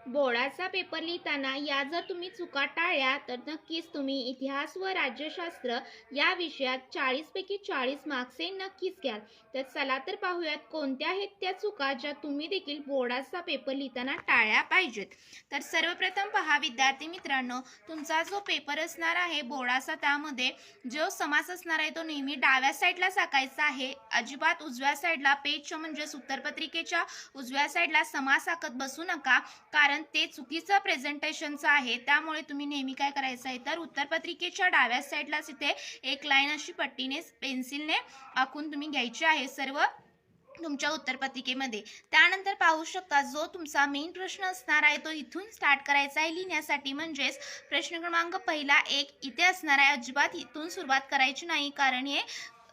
बोर्डाचा पेपर लिहिताना या जर तुम्ही चुका टाळल्या तर नक्कीच तुम्ही इतिहास व राज्यशास्त्र या विषयात 40 पैकी 40 मार्क्स हे नक्कीच घ्याल. तर चला तर पाहूयात कोणत्या आहेत त्या चुका ज्या तुम्ही देखील बोर्डाचा पेपर लिहिताना टाळल्या पाहिजेत. तर सर्वप्रथम पहा विद्यार्थी मित्रांनो, तुमचा जो पेपर असणार आहे बोर्डाचा त्यामध्ये जो समास असणार आहे तो नेहमी डाव्या साईडला टाकायचा आहे. अजिबात उजव्या साईडला पेजच्या म्हणजेच उत्तरपत्रिकेच्या उजव्या साईडला समास आखत बसू नका, कारण ते चुकीचं प्रेझेंटेशनचं आहे. त्यामुळे तुम्ही नेहमी काय करायचं आहे तर उत्तरपत्रिकेच्या डाव्या साईडलाच इथे एक लाईन अशी पट्टीने पेन्सिलने आखून तुम्ही घ्यायची आहे सर्व तुमच्या उत्तरपत्रिकेमध्ये. त्यानंतर पाहू शकता जो तुमचा मेन प्रश्न असणार आहे तो इथून स्टार्ट करायचा आहे लिहिण्यासाठी. म्हणजेच प्रश्न क्रमांक पहिला 1 इथे असणार आहे. अजिबात इथून सुरुवात करायची नाही, कारण हे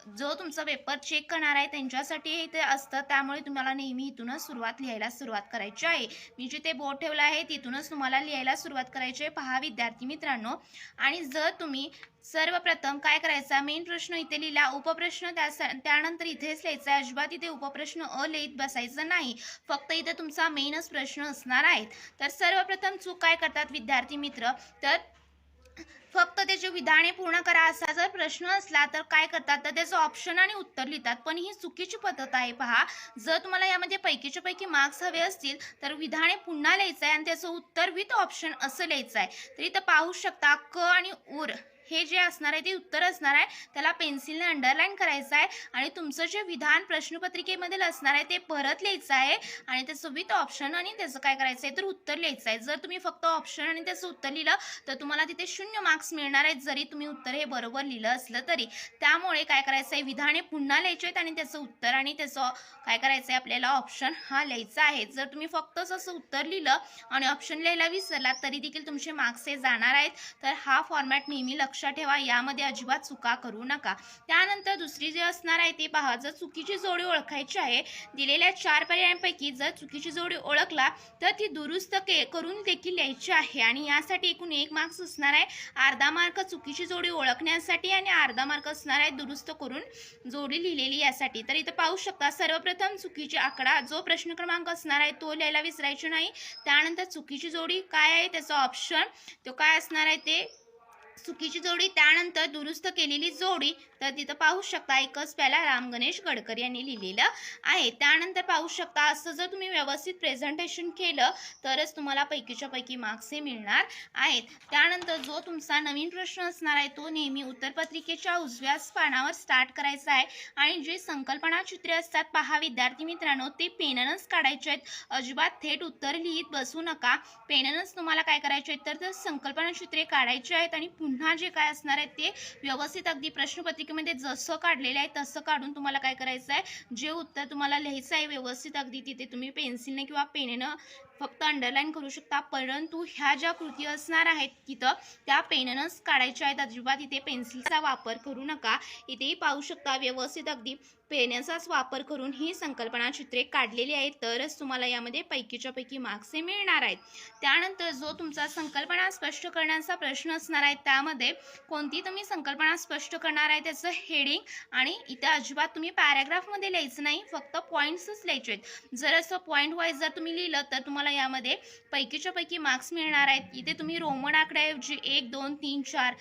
जो तुमचा पेपर चेक करणार आहे त्यांच्यासाठी हे ते असतं. त्यामुळे तुम्हाला नेहमी इथूनच लिहायला सुरुवात करायची आहे. मी जिथे बोर्ड ठेवला आहे तिथूनच तुम्हाला लिहायला सुरुवात करायची आहे. पहा विद्यार्थी मित्रांनो, आणि जर तुम्ही सर्वप्रथम काय करायचा मेन प्रश्न इथे लिहिला, उपप्रश्न त्यानंतर इथेच लिहायचा. अजिबात इथे उपप्रश्न लिहित बसायचं नाही, फक्त इथे तुमचा मेनच प्रश्न असणार आहे. तर सर्वप्रथम चूक काय करतात विद्यार्थी मित्र, तर फक्त त्याची विधाने पूर्ण करा असा जर प्रश्न असला तर काय करतात तर त्याचं ऑप्शन आणि उत्तर लिहितात. पण ही चुकीची पद्धत आहे. पहा, जर तुम्हाला यामध्ये पैकीच्या पैकी मार्क्स हवे असतील तर विधाने पुन्हा लिहायचं आहे आणि त्याचं उत्तर विथ ऑप्शन असं लिहायचं आहे. तर इथं पाहू शकता क आणि उर हे जे असणार आहे ते उत्तर असणार आहे, त्याला पेन्सिलने अंडरलाईन करायचं आहे आणि तुमचं जे विधान प्रश्नपत्रिकेमध्ये असणार आहे ते परत लिहायचं आहे आणि त्याचं विथ ऑप्शन आणि त्याचं काय करायचं आहे तर उत्तर लिहायचं आहे. जर तुम्ही फक्त ऑप्शन आणि त्याचं उत्तर लिहिलं तर तुम्हाला तिथे 0 मार्क्स मिळणार आहेत, जरी तुम्ही उत्तर हे बरोबर लिहिलं असलं तरी. त्यामुळे काय करायचं आहे विधाने पुन्हा लिहायचे आहेत आणि त्याचं उत्तर आणि त्याचं काय करायचं आहे आपल्याला ऑप्शन हा लिहायचा आहे. जर तुम्ही फक्तच असं उत्तर लिहिलं आणि ऑप्शन लिहायला विसरलात तरी देखील तुमचे मार्क्स हे जाणार आहेत. तर हा फॉर्मॅट नेहमी लक्षात ठेवा, यामध्ये अजिबात चुका करू नका. त्यानंतर दुसरी जे असणार आहे ते पहा, जर चुकीची जोडी ओळखायची आहे, दिलेल्या 4 पर्यायांपैकी जर चुकीची जोडी ओळखला तर ती दुरुस्त करून देखील लिहायची आहे आणि यासाठी एकूण 1 मार्क्स असणार आहे. अर्धा मार्क चुकीची जोडी ओळखण्यासाठी आणि अर्धा मार्क असणार आहे दुरुस्त करून जोडी लिहिलेली यासाठी. तर इथं पाहू शकता सर्वप्रथम चुकीची आकडा जो प्रश्न क्रमांक असणार आहे तो लिहायला विसरायची नाही. त्यानंतर चुकीची जोडी काय आहे त्याचं ऑप्शन तो काय असणार आहे ते चुकीची जोडी, त्यानंतर दुरुस्त केलेली जोडी. तर तिथं पाहू शकता एकच प्याला राम गणेश गडकरी यांनी लिहिलेलं आहे. त्यानंतर पाहू शकता असं जर तुम्ही व्यवस्थित प्रेझेंटेशन केलं तरच तुम्हाला पैकीच्या पैकी मार्क्स हे मिळणार आहेत. त्यानंतर जो तुमचा नवीन प्रश्न असणार आहे तो नेहमी उत्तरपत्रिकेच्या उजव्या पानावर स्टार्ट करायचा आहे आणि जे संकल्पना चित्रे असतात पहा विद्यार्थी मित्रांनो ते पेननच काढायचे आहेत. अजिबात थेट उत्तर लिहित बसू नका. पेननच तुम्हाला काय करायचे आहेत तर संकल्पना चित्रे काढायची आहेत आणि पुन्हा जे काय असणार आहे ते व्यवस्थित अगदी प्रश्नपत्रिकेमध्ये जसं काढलेलं आहे तसं काढून तुम्हाला काय करायचं आहे, जे उत्तर तुम्हाला लिहायचं आहे व्यवस्थित अगदी तिथे तुम्ही पेन्सिलने किंवा पेनेनं फक्त अंडरलाईन करू शकता. परंतु ह्या ज्या कृती असणार आहेत तिथं त्या पेननच काढायच्या आहेत. अजिबात इथे पेन्सिलचा वापर करू नका. इथेही पाहू शकता व्यवस्थित अगदी पेनचाच वापर करून ही संकल्पना चित्रे काढलेली आहेत, तरच तुम्हाला यामध्ये पैकीच्या पैकी मार्क्स हे मिळणार आहेत. त्यानंतर जो तुमचा संकल्पना स्पष्ट करण्याचा प्रश्न असणार आहे त्यामध्ये कोणती तुम्ही संकल्पना स्पष्ट करणार आहे त्याचं हेडिंग आणि इथे अजिबात तुम्ही पॅराग्राफमध्ये लिहायचं नाही, फक्त पॉईंट्सच लिहायचे आहेत. जर असं पॉईंट वाईज जर तुम्ही लिहिलं तर तुम्हाला यामध्ये पैकीच्या पैकी मार्क्स मिळणार आहेत. इथे तुम्ही रोमन आकड्याऐवजी 1 2 3 4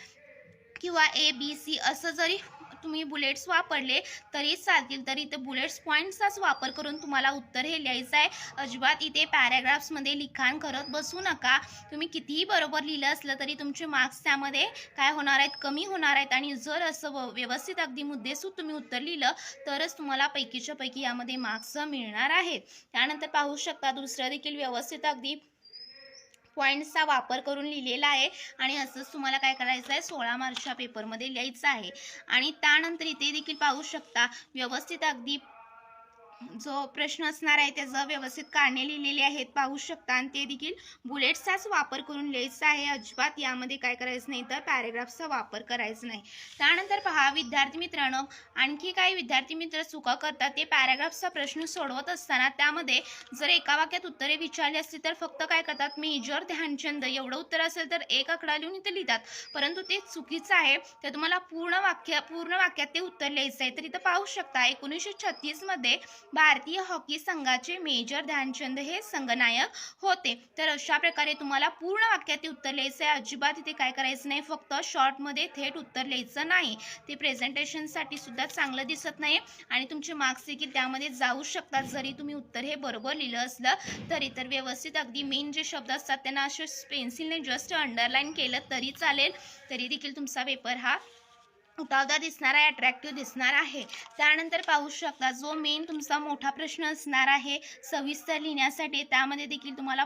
किंवा ABC असं जरी तुम्ही बुलेट्स वापरले तरी चालतील. तरी इथे बुलेट्स पॉईंट्सचाच वापर करून तुम्हाला उत्तर हे लिहायचं आहे. अजिबात इथे पॅराग्राफ्समध्ये लिखाण करत बसू नका. तुम्ही कितीही बरोबर लिहिलं असलं तरी तुमचे मार्क्स त्यामध्ये काय होणार आहेत कमी होणार आहेत. आणि जर असं व्यवस्थित अगदी मुद्देसूद तुम्ही उत्तर लिहिलं तरच तुम्हाला पैकीच्या पैकी यामध्ये मार्क्स मिळणार आहेत. त्यानंतर पाहू शकता दुसरं देखील व्यवस्थित अगदी पॉईंट्सचा वापर करून लिहिलेला आहे आणि असंच तुम्हाला काय करायचं आहे 16 मार्चच्या पेपरमध्ये लिहायचं आहे. आणि त्यानंतर इथे देखील पाहू शकता व्यवस्थित अगदी जो प्रश्न असणार आहे त्याचं व्यवस्थित कारणे लिहिलेली आहेत पाहू शकता आणि ते देखील बुलेट्सचाच वापर करून लिहायचं आहे. अजिबात यामध्ये काय करायचं नाही तर पॅराग्राफचा वापर करायचा नाही. त्यानंतर पहा विद्यार्थी मित्रांनो, आणखी काही विद्यार्थी मित्र चुका करतात ते पॅराग्राफचा प्रश्न सोडवत असताना त्यामध्ये जर एका वाक्यात उत्तरे विचारली असली तर फक्त काय करतात मेजर ध्यानचंद एवढं उत्तर असेल तर एक आकडा लिहून इथे लिहितात, परंतु ते चुकीचं आहे. तर तुम्हाला पूर्ण वाक्यात ते उत्तर लिहायचं आहे. तर इथं पाहू शकता 1936 मध्ये भारतीय हॉकी संघाचे मेजर ध्यानचंद हे संघनायक होते. तर अशा प्रकारे तुम्हाला पूर्ण वाक्यात उत्तर लिहायचं आहे. अजिबात इथे काय करायचं नाही, फक्त शॉर्टमध्ये थेट उत्तर लिहायचं नाही. ते प्रेझेंटेशनसाठी सुद्धा चांगलं दिसत नाही आणि तुमचे मार्क्स देखील त्यामध्ये जाऊ शकतात जरी तुम्ही उत्तर हे बरोबर लिहिलं असलं तरी. तर व्यवस्थित अगदी मेन जे शब्द असतात त्यांना असे पेन्सिलने जस्ट अंडरलाईन केलं तरी चालेल. तरी देखील तुमचा पेपर हा उठावदार दिसणार आहे, अट्रॅक्टिव्ह दिसणार आहे. त्यानंतर पाहू शकता जो मेन तुमचा मोठा प्रश्न असणार आहे सविस्तर लिहिण्यासाठी, त्यामध्ये देखील तुम्हाला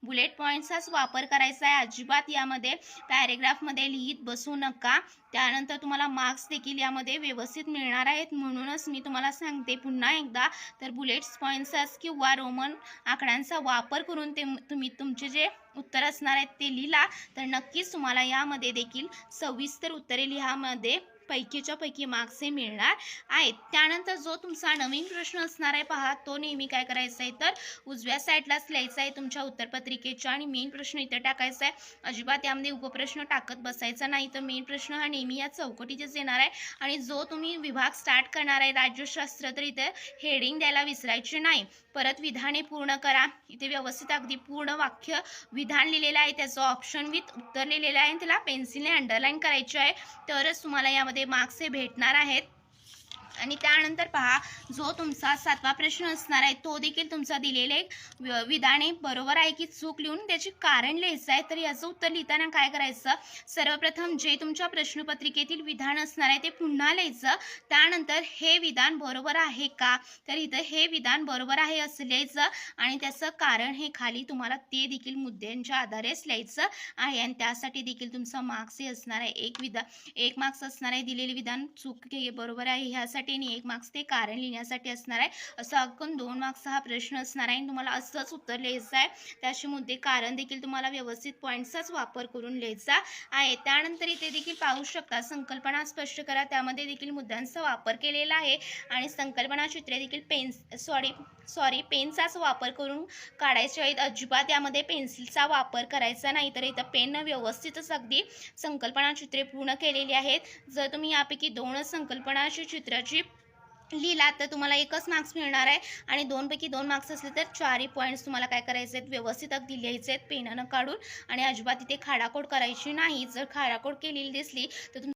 बुलेट पॉईंट्सचाच वापर करायचा आहे. अजिबात यामध्ये पॅरेग्राफमध्ये लिहित बसू नका. त्यानंतर तुम्हाला मार्क्स देखील यामध्ये व्यवस्थित मिळणार आहेत. म्हणूनच मी तुम्हाला सांगते पुन्हा एकदा, तर बुलेट्स पॉईंट्सचाच किंवा रोमन आकड्यांचा वापर करून तुम्ही तुमचे जे उत्तर असणार आहेत ते लिहिला तर नक्कीच तुम्हाला यामध्ये देखील सविस्तर उत्तरे लिहामध्ये पैकीच्या पैकी मार्क्स हे मिळणार आहेत. त्यानंतर जो तुमचा नवीन प्रश्न असणार आहे पहा, तो नेहमी काय करायचा आहे तर उजव्या साईडलाच लिहायचा आहे तुमच्या उत्तरपत्रिकेच्या आणि मेन प्रश्न इथे टाकायचा आहे. अजिबात यामध्ये उपप्रश्न टाकत बसायचा नाही. तर मेन प्रश्न हा नेहमी या चौकटीतच येणार आहे. आणि जो तुम्ही विभाग स्टार्ट करणार आहे राज्यशास्त्र, तर इथे हेडिंग द्यायला विसरायचे नाही. परत विधाने पूर्ण करा. इथे व्यवस्थित अगदी पूर्ण वाक्य विधान लिहिलेलं आहे, त्याचं ऑप्शन विथ उत्तर लिहिलेलं आहे, त्याला पेन्सिलने अंडरलाईन करायचे आहे, तरच तुम्हाला यामध्ये मार्क्स हे भेटणार आहेत. आणि त्यानंतर पहा जो तुमचा 7वा प्रश्न असणार आहे तो देखील तुमचा दिलेले विधाने बरोबर आहे की चूक लिहून त्याचे कारण लिहायचं आहे. तर याचं उत्तर लिहिताना काय करायचं, सर्वप्रथम जे तुमच्या प्रश्नपत्रिकेतील विधान असणार आहे ते पुन्हा लिहायचं. त्यानंतर हे विधान बरोबर आहे का, तर इथं हे विधान बरोबर आहे असं लिहायचं आणि त्याचं कारण हे खाली तुम्हाला ते देखील मुद्द्यांच्या आधारेच लिहायचं आहे. आणि त्यासाठी देखील तुमचा मार्क्स हे असणार आहे एक मार्क्स असणार आहे दिलेले विधान चूक बरोबर आहे ह्यासाठी आणि 1 मार्क्स ते कारण लिहिण्यासाठी असणार आहे. असं एकूण 2 मार्क्सचा हा प्रश्न असणार आहे आणि तुम्हाला असंच उत्तर लिहायचं आहे. त्याचे मुद्दे कारण देखील तुम्हाला व्यवस्थित पॉईंट्सचाच वापर करून लिहायचा आहे. त्यानंतर इथे देखील पाहू शकता संकल्पना स्पष्ट करा, त्यामध्ये देखील मुद्द्यांचा वापर केलेला आहे आणि संकल्पना चित्रे देखील पेनचाच वापर करून काढायचे आहेत. अजिबात यामध्ये पेन्सिलचा वापर करायचा नाही. तर इथं पेन व्यवस्थितच अगदी संकल्पना चित्रे पूर्ण केलेली आहेत. जर तुम्ही यापैकी 2च संकल्पनाची चित्राची लिहिला तर तुम्हाला 1च मार्क्स मिळणार आहे आणि 2 पैकी 2 मार्क्स असले तर 4 पॉईंट्स तुम्हाला काय करायचे आहेत, व्यवस्थित अगदी लिहायचे आहेत पेनानं काढून आणि अजिबात इथे खाडाखोड करायची नाही. जर खाडाखोड केलेली दिसली तर